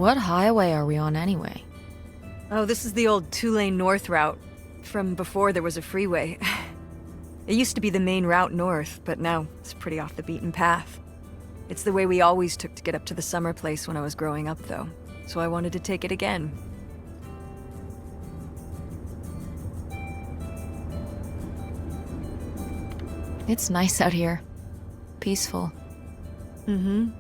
What highway are we on anyway? Oh, this is the old two-lane north route, from before there was a freeway. It used to be the main route north, but now it's pretty off the beaten path. It's the way we always took to get up to the summer place when I was growing up, though, so I wanted to take it again. It's nice out here. Peaceful. Mm-hmm.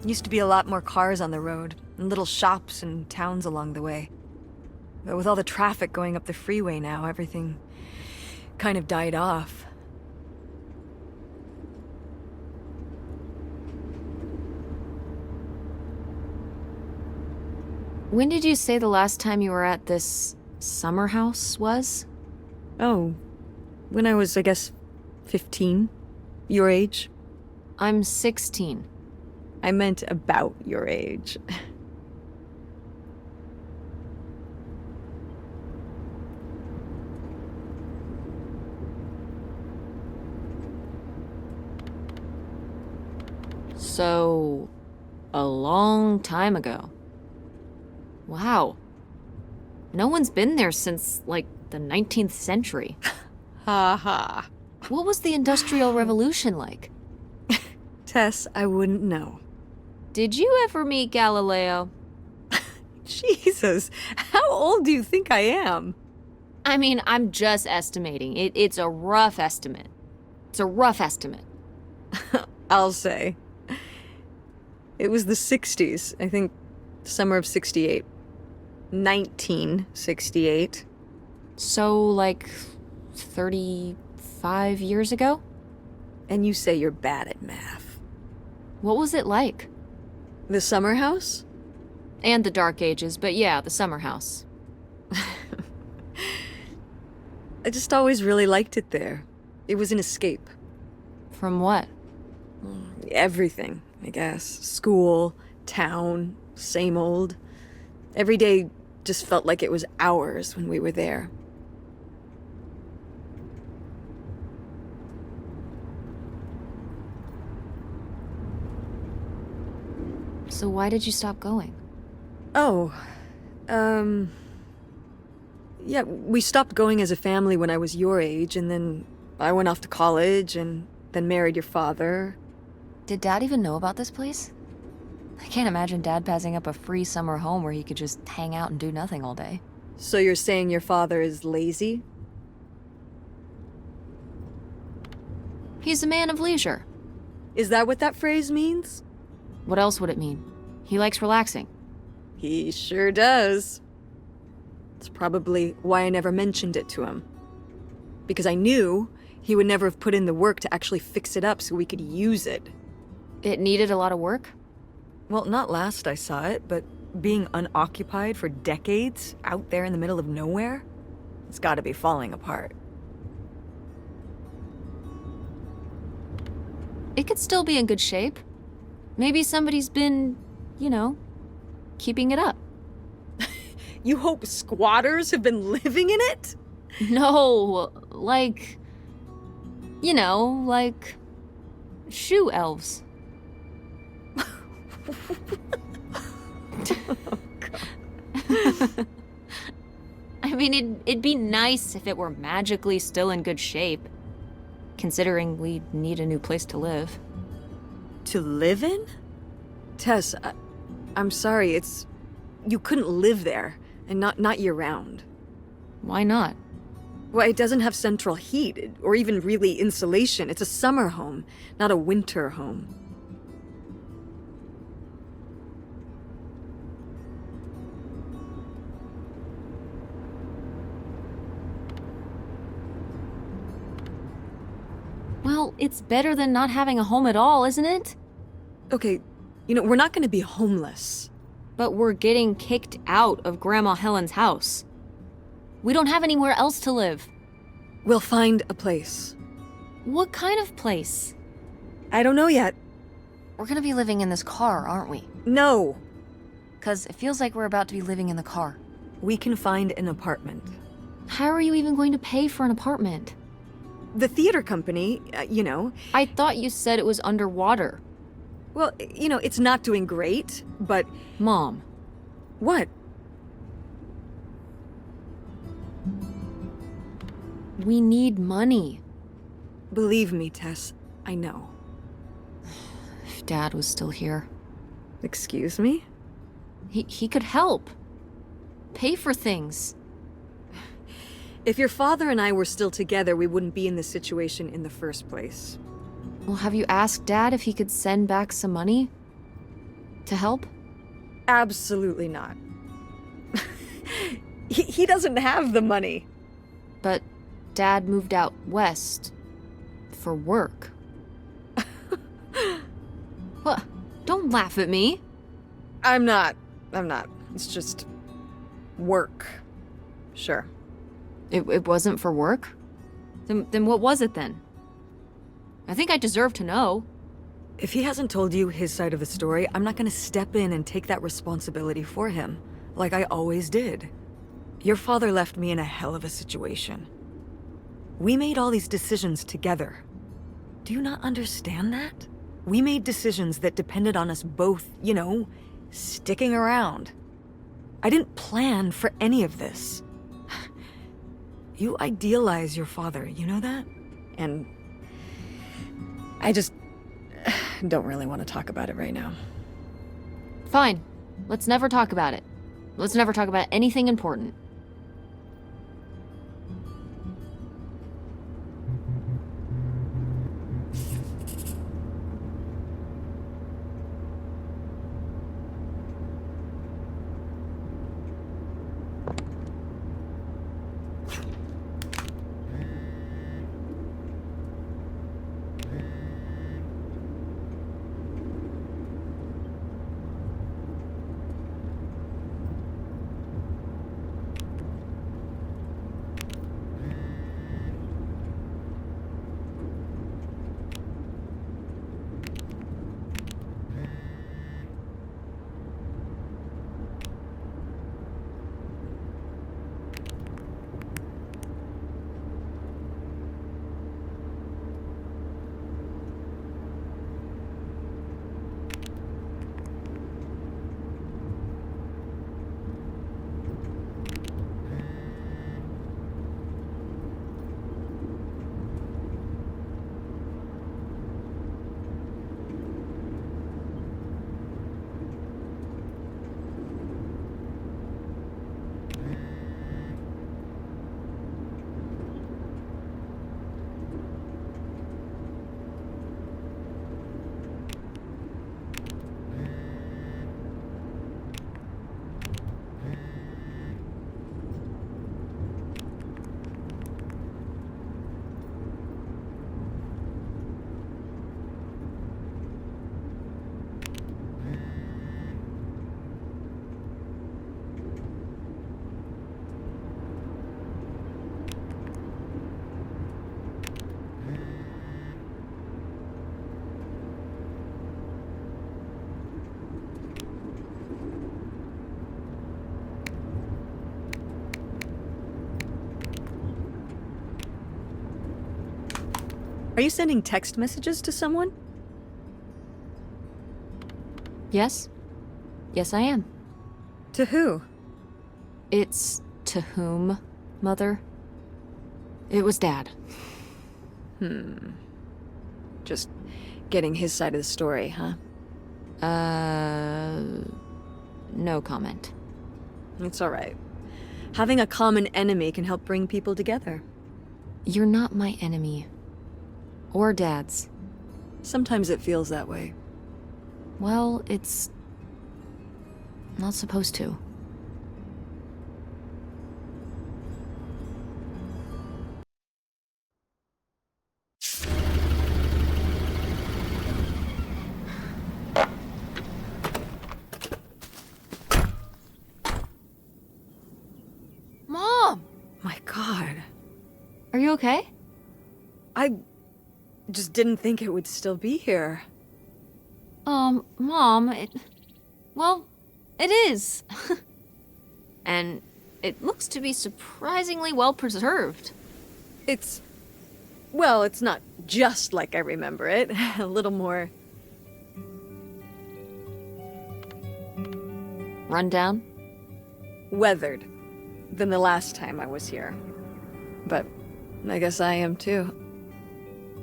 Used to be a lot more cars on the road, and little shops and towns along the way. But with all the traffic going up the freeway now, everything kind of died off. When did you say the last time you were at this summer house was? Oh, when I was, I guess, 15. Your age. I'm 16. I meant about your age. So, a long time ago. Wow. No one's been there since, like, the 19th century. Ha ha. What was the Industrial Revolution like? Tess, I wouldn't know. Did you ever meet Galileo? Jesus, how old do you think I am? I mean, I'm just estimating. It's a rough estimate. It's a rough estimate. I'll say. It was the 60s, I think, summer of 68. 1968. So, like, 35 years ago? And you say you're bad at math. What was it like? The summer house? And the Dark Ages, but yeah, the summer house. I just always really liked it there. It was an escape. From what? Everything, I guess. School, town, same old. Every day just felt like it was hours when we were there. So why did you stop going? Oh, yeah, we stopped going as a family when I was your age, and then I went off to college, and then married your father. Did Dad even know about this place? I can't imagine Dad passing up a free summer home where he could just hang out and do nothing all day. So you're saying your father is lazy? He's a man of leisure. Is that what that phrase means? What else would it mean? He likes relaxing. He sure does. It's probably why I never mentioned it to him. Because I knew he would never have put in the work to actually fix it up so we could use it. It needed a lot of work? Well, not last I saw it, but being unoccupied for decades out there in the middle of nowhere, it's gotta be falling apart. It could still be in good shape. Maybe somebody's been, you know, keeping it up. You hope squatters have been living in it? No, like, you know, like shoe elves. I mean, it'd be nice if it were magically still in good shape, considering we need a new place to live. To live in? Tess, I'm sorry, you couldn't live there, and not year-round. Why not? Well, it doesn't have central heat, or even really insulation. It's a summer home, not a winter home. Well, it's better than not having a home at all, isn't it? Okay, we're not gonna be homeless. But we're getting kicked out of Grandma Helen's house. We don't have anywhere else to live. We'll find a place. What kind of place? I don't know yet. We're gonna be living in this car, aren't we? No. 'Cause it feels like we're about to be living in the car. We can find an apartment. How are you even going to pay for an apartment? The theater company, I thought you said it was underwater. Well, it's not doing great, but... Mom, What? we need money. Believe me, Tess, I know. If Dad was still here, Excuse me? he could help. Pay for things. If your father and I were still together, we wouldn't be in this situation in the first place. Well, have you asked Dad if he could send back some money? To help? Absolutely not. He doesn't have the money. But Dad moved out west for work. What? Don't laugh at me. I'm not. It's just... work. Sure. It wasn't for work? Then what was it then? I think I deserve to know. If he hasn't told you his side of the story, I'm not gonna step in and take that responsibility for him, like I always did. Your father left me in a hell of a situation. We made all these decisions together. Do you not understand that? We made decisions that depended on us both, sticking around. I didn't plan for any of this. You idealize your father, you know that? And I just don't really want to talk about it right now. Fine. Let's never talk about it. Let's never talk about anything important. Are you sending text messages to someone? Yes? Yes, I am. To who? It's to whom, Mother? It was Dad. Just getting his side of the story, huh? No comment. It's all right. Having a common enemy can help bring people together. You're not my enemy. Or Dad's. Sometimes it feels that way. Well, it's not supposed to. Mom! My God. Are you okay? I just didn't think it would still be here. Mom, well, it is. And it looks to be surprisingly well preserved. Well, it's not just like I remember it. A little more Run down? Weathered than the last time I was here. But I guess I am too.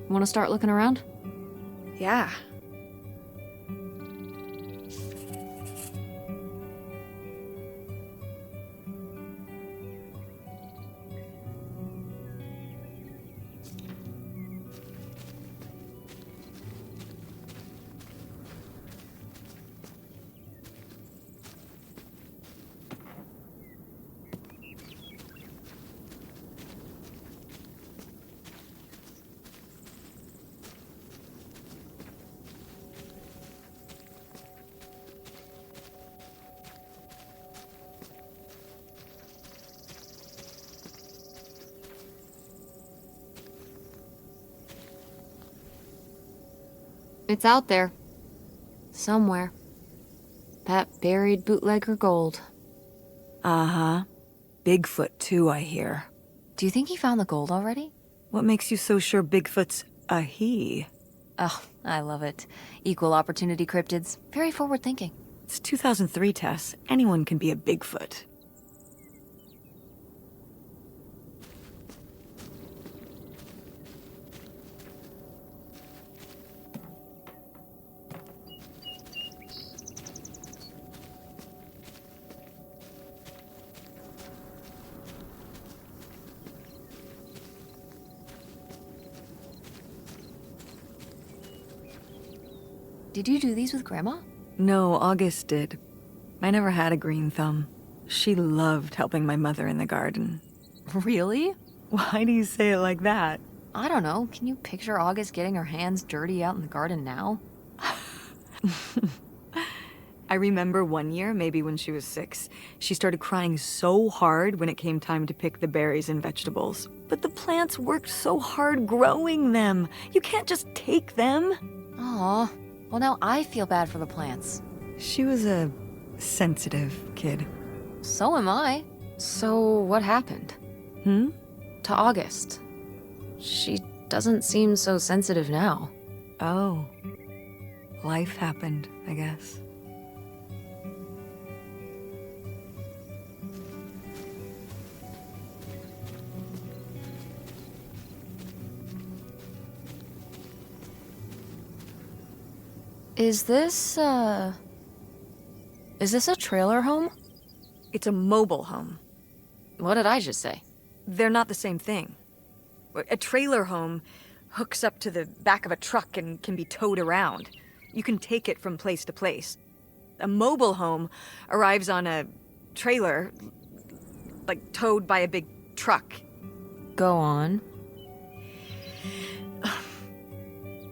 Want to start looking around? Yeah. It's out there. Somewhere. That buried bootlegger gold. Uh-huh. Bigfoot too, I hear. Do you think he found the gold already? What makes you so sure Bigfoot's a he? Oh, I love it. Equal opportunity cryptids. Very forward thinking. It's 2003, Tess. Anyone can be a Bigfoot. Did you do these with Grandma? No, August did. I never had a green thumb. She loved helping my mother in the garden. Really? Why do you say it like that? I don't know. Can you picture August getting her hands dirty out in the garden now? I remember one year, maybe when she was 6, she started crying so hard when it came time to pick the berries and vegetables. But the plants worked so hard growing them. You can't just take them. Aw. Well, now I feel bad for the plants. She was a sensitive kid. So am I. So what happened? Hmm? To August. She doesn't seem so sensitive now. Oh. Life happened, I guess. Is this a trailer home? It's a mobile home. What did I just say? They're not the same thing. A trailer home hooks up to the back of a truck and can be towed around. You can take it from place to place. A mobile home arrives on a trailer, like towed by a big truck. Go on.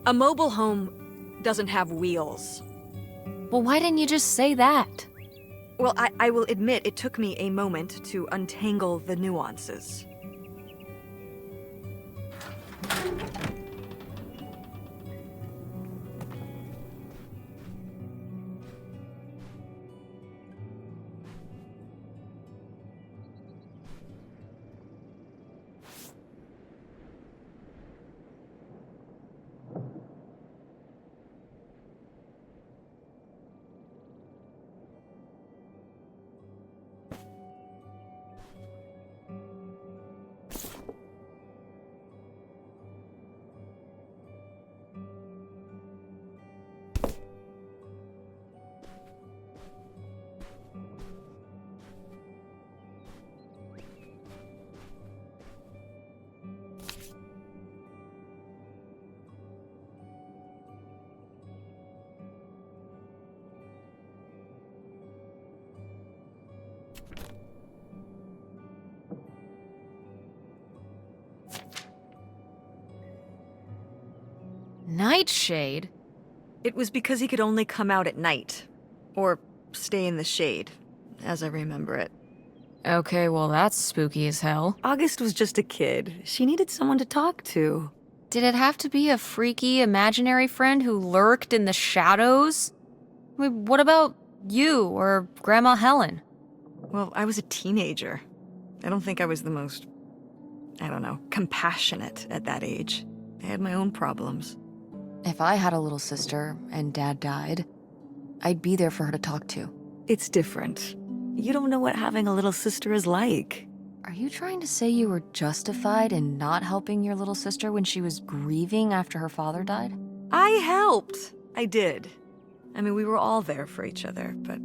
A mobile home doesn't have wheels. Well, why didn't you just say that? Well, I will admit it took me a moment to untangle the nuances. Nightshade? It was because he could only come out at night. Or stay in the shade, as I remember it. Okay, well that's spooky as hell. August was just a kid. She needed someone to talk to. Did it have to be a freaky imaginary friend who lurked in the shadows? I mean, what about you or Grandma Helen? Well, I was a teenager. I don't think I was the most, compassionate at that age. I had my own problems. If I had a little sister and Dad died, I'd be there for her to talk to. It's different. You don't know what having a little sister is like. Are you trying to say you were justified in not helping your little sister when she was grieving after her father died? I helped. I did. I mean, we were all there for each other, but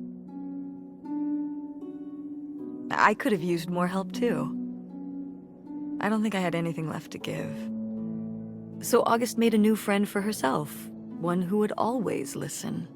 I could have used more help too. I don't think I had anything left to give. So August made a new friend for herself, one who would always listen.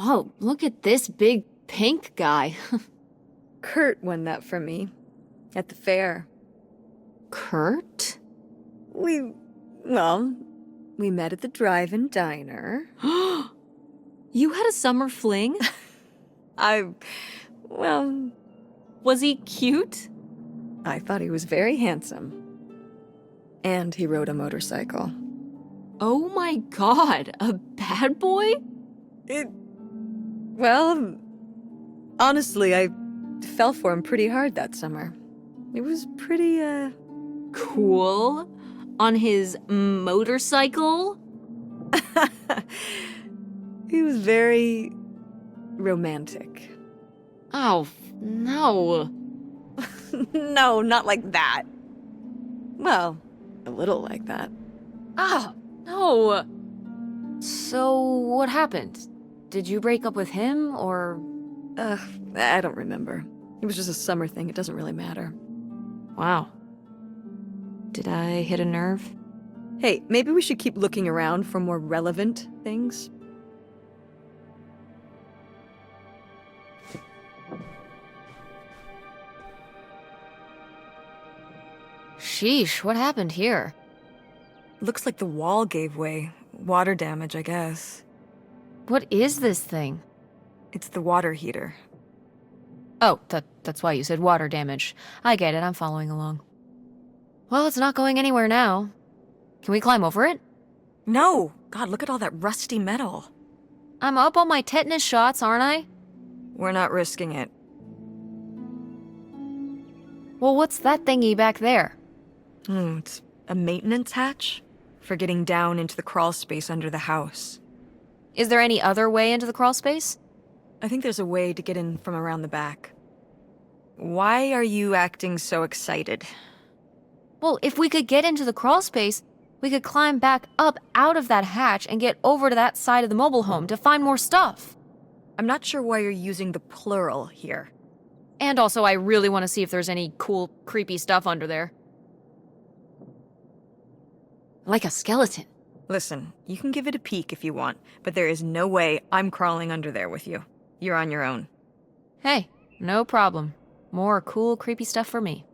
Oh, look at this big pink guy. Kurt won that from me at the fair. Kurt? We met at the drive-in diner. You had a summer fling? Well, Was he cute? I thought he was very handsome. And he rode a motorcycle. Oh my god, a bad boy? Well, honestly, I fell for him pretty hard that summer. It was pretty, Cool. On his motorcycle? he was very romantic. Oh, no. No, not like that. Well, a little like that. Oh, no. So, what happened? Did you break up with him, or? I don't remember. It was just a summer thing. It doesn't really matter. Wow. Did I hit a nerve? Hey, maybe we should keep looking around for more relevant things. Sheesh, what happened here? Looks like the wall gave way. Water damage, I guess. What is this thing? It's the water heater. Oh, that's why you said water damage. I get it, I'm following along. Well, it's not going anywhere now. Can we climb over it? No! God, look at all that rusty metal. I'm up on my tetanus shots, aren't I? We're not risking it. Well, what's that thingy back there? It's a maintenance hatch for getting down into the crawl space under the house. Is there any other way into the crawl space? I think there's a way to get in from around the back. Why are you acting so excited? Well, if we could get into the crawl space, we could climb back up out of that hatch and get over to that side of the mobile home to find more stuff. I'm not sure why you're using the plural here. And also, I really want to see if there's any cool, creepy stuff under there. Like a skeleton. Listen, you can give it a peek if you want, but there is no way I'm crawling under there with you. You're on your own. Hey, no problem. More cool, creepy stuff for me.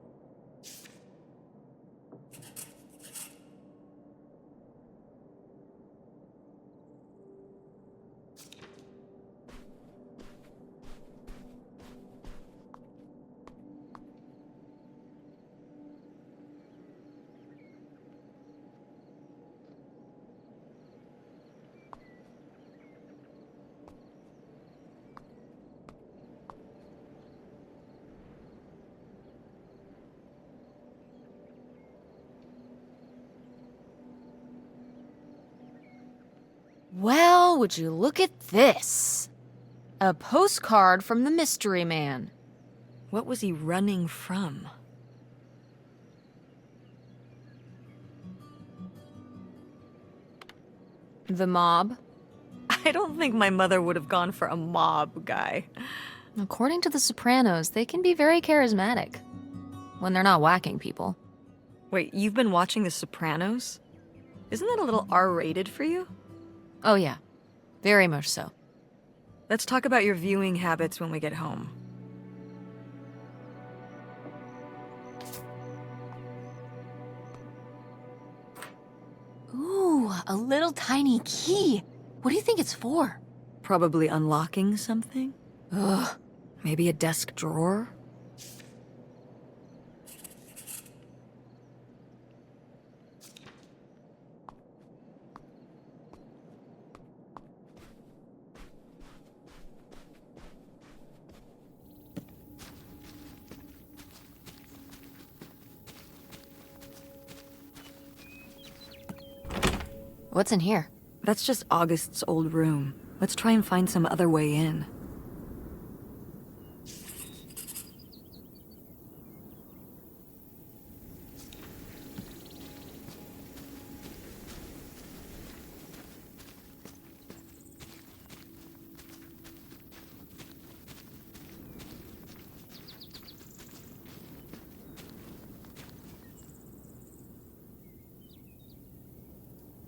Well, would you look at this? A postcard from the mystery man. What was he running from? The mob? I don't think my mother would have gone for a mob guy. According to The Sopranos, they can be very charismatic. When they're not whacking people. Wait, you've been watching The Sopranos? Isn't that a little R-rated for you? Oh yeah, very much so. Let's talk about your viewing habits when we get home. Ooh, a little tiny key. What do you think it's for? Probably unlocking something? Ugh. Maybe a desk drawer? What's in here? That's just August's old room. Let's try and find some other way in.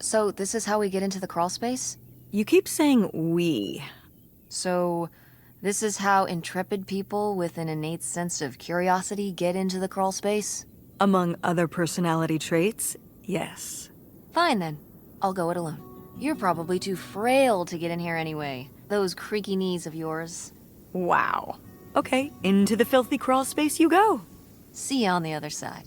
So this is how we get into the crawl space? You keep saying we. So this is how intrepid people with an innate sense of curiosity get into the crawl space? Among other personality traits, yes. Fine then. I'll go it alone. You're probably too frail to get in here anyway. Those creaky knees of yours. Wow. Okay, into the filthy crawl space you go. See you on the other side.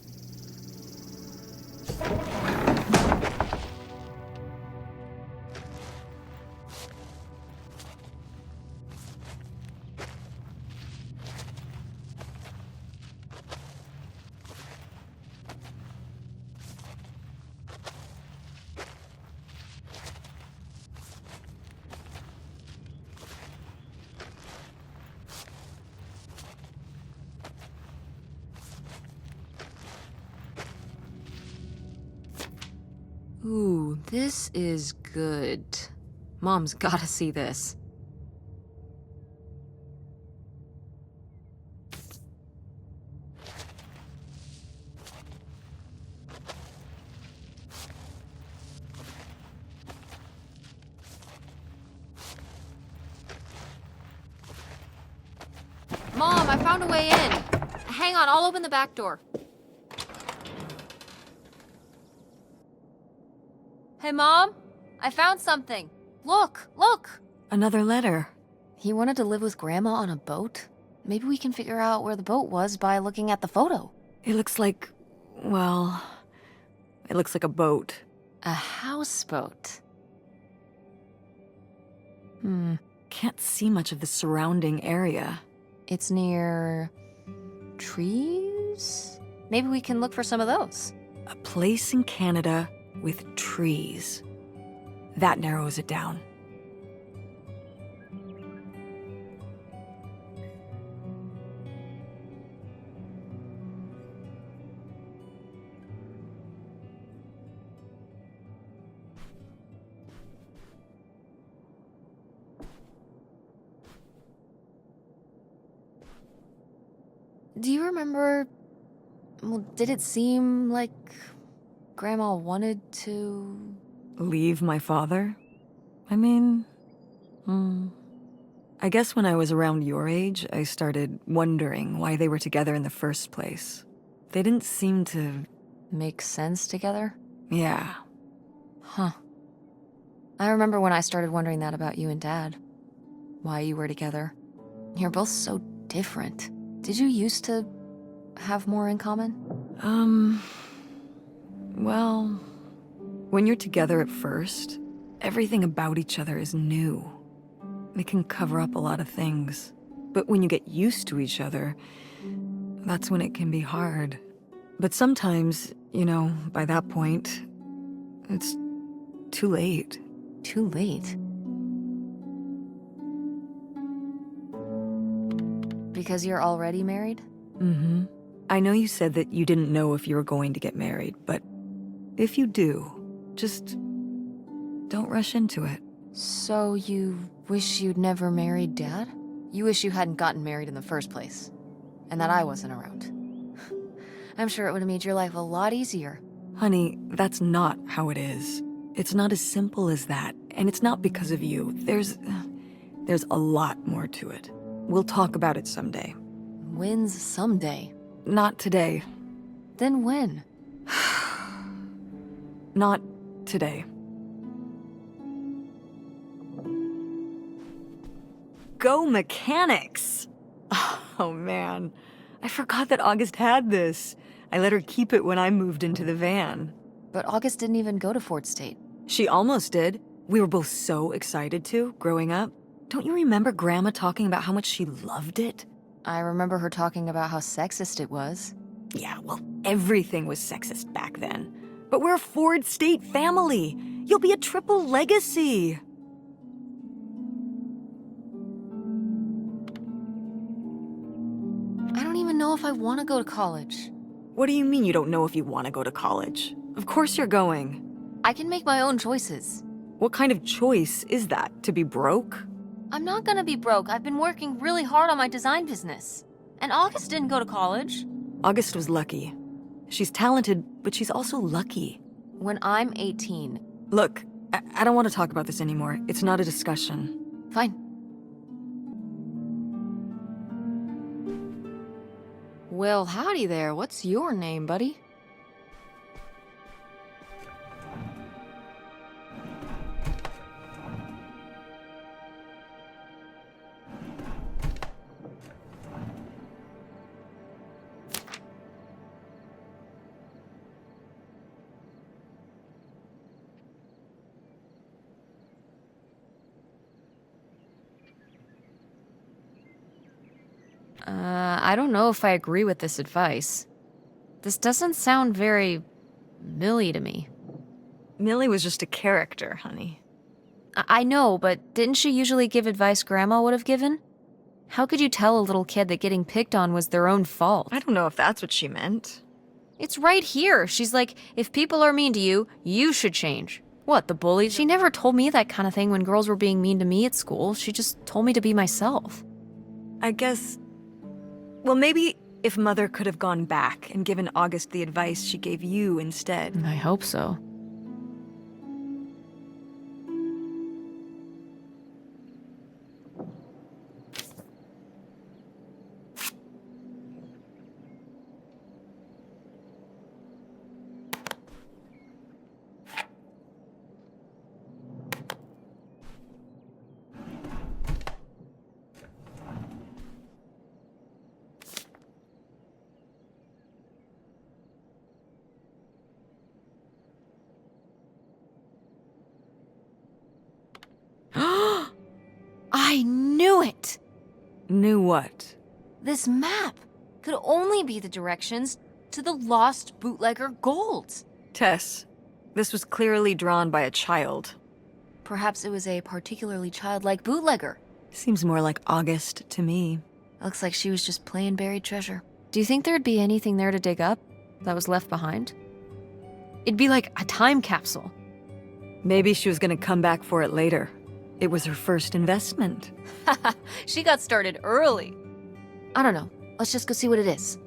Ooh, this is good. Mom's gotta see this. Mom, I found a way in. Hang on, I'll open the back door. Hey, Mom, I found something. Look, look. Another letter. He wanted to live with Grandma on a boat? Maybe we can figure out where the boat was by looking at the photo. It looks like, well, it looks like a boat. A houseboat. Can't see much of the surrounding area. It's near trees? Maybe we can look for some of those. A place in Canada with trees. That narrows it down. Do you remember... Well, did it seem like Grandma wanted to... Leave my father? I mean, I guess when I was around your age, I started wondering why they were together in the first place. They didn't seem to... Make sense together? Yeah. Huh. I remember when I started wondering that about you and Dad. Why you were together. You're both so different. Did you used to have more in common? Well, when you're together at first, everything about each other is new. It can cover up a lot of things. But when you get used to each other, that's when it can be hard. But sometimes, you know, by that point, it's too late. Too late? Because you're already married? Mm-hmm. I know you said that you didn't know if you were going to get married, but if you do, just don't rush into it. So you wish you'd never married Dad? You wish you hadn't gotten married in the first place, and that I wasn't around. I'm sure it would have made your life a lot easier. Honey, that's not how it is. It's not as simple as that, and it's not because of you. There's a lot more to it. We'll talk about it someday. When's someday? Not today. Then when? Not today. Go mechanics! Oh man, I forgot that August had this. I let her keep it when I moved into the van. But August didn't even go to Fort State. She almost did. We were both so excited to, growing up. Don't you remember Grandma talking about how much she loved it? I remember her talking about how sexist it was. Yeah, well, everything was sexist back then. But we're a Ford State family. You'll be a triple legacy. I don't even know if I want to go to college. What do you mean you don't know if you want to go to college? Of course you're going. I can make my own choices. What kind of choice is that? To be broke? I'm not gonna be broke. I've been working really hard on my design business. And August didn't go to college. August was lucky. She's talented, but she's also lucky. When I'm 18. Look, I don't want to talk about this anymore. It's not a discussion. Fine. Well, howdy there. What's your name, buddy? I don't know if I agree with this advice. This doesn't sound very Millie to me. Millie was just a character, honey. I know, but didn't she usually give advice Grandma would have given? How could you tell a little kid that getting picked on was their own fault? I don't know if that's what she meant. It's right here. She's like, if people are mean to you, you should change. What, the bully? She never told me that kind of thing when girls were being mean to me at school. She just told me to be myself. I guess... Well, maybe if Mother could have gone back and given August the advice she gave you instead. I hope so. I knew it! Knew what? This map could only be the directions to the lost bootlegger gold. Tess, this was clearly drawn by a child. Perhaps it was a particularly childlike bootlegger. Seems more like August to me. Looks like she was just playing buried treasure. Do you think there'd be anything there to dig up that was left behind? It'd be like a time capsule. Maybe she was gonna come back for it later. It was her first investment. She got started early. I don't know. Let's just go see what it is.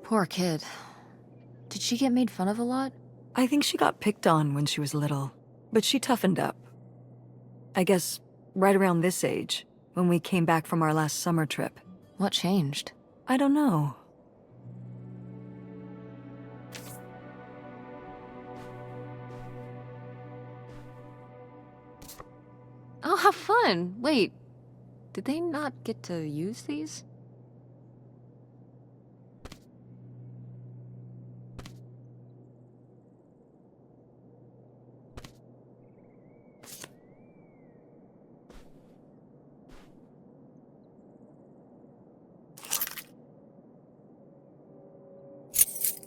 Poor kid. Did she get made fun of a lot? I think she got picked on when she was little, but she toughened up. I guess right around this age, when we came back from our last summer trip. What changed? I don't know. Oh, how fun! Wait, did they not get to use these?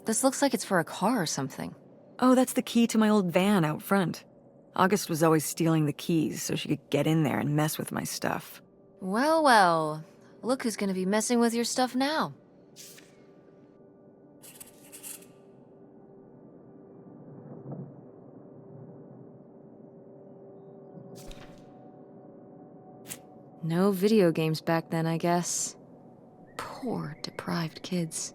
This looks like it's for a car or something. Oh, that's the key to my old van out front. August was always stealing the keys so she could get in there and mess with my stuff. Well, well. Look who's gonna be messing with your stuff now. No video games back then, I guess. Poor, deprived kids.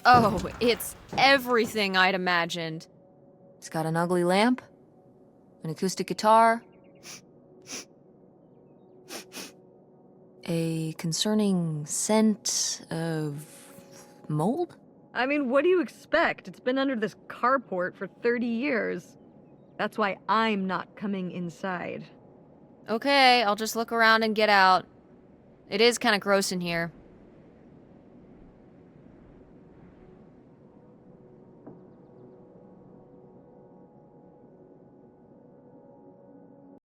Oh, it's everything I'd imagined. It's got an ugly lamp, an acoustic guitar, a concerning scent of mold? I mean, what do you expect? It's been under this carport for 30 years. That's why I'm not coming inside. Okay, I'll just look around and get out. It is kind of gross in here.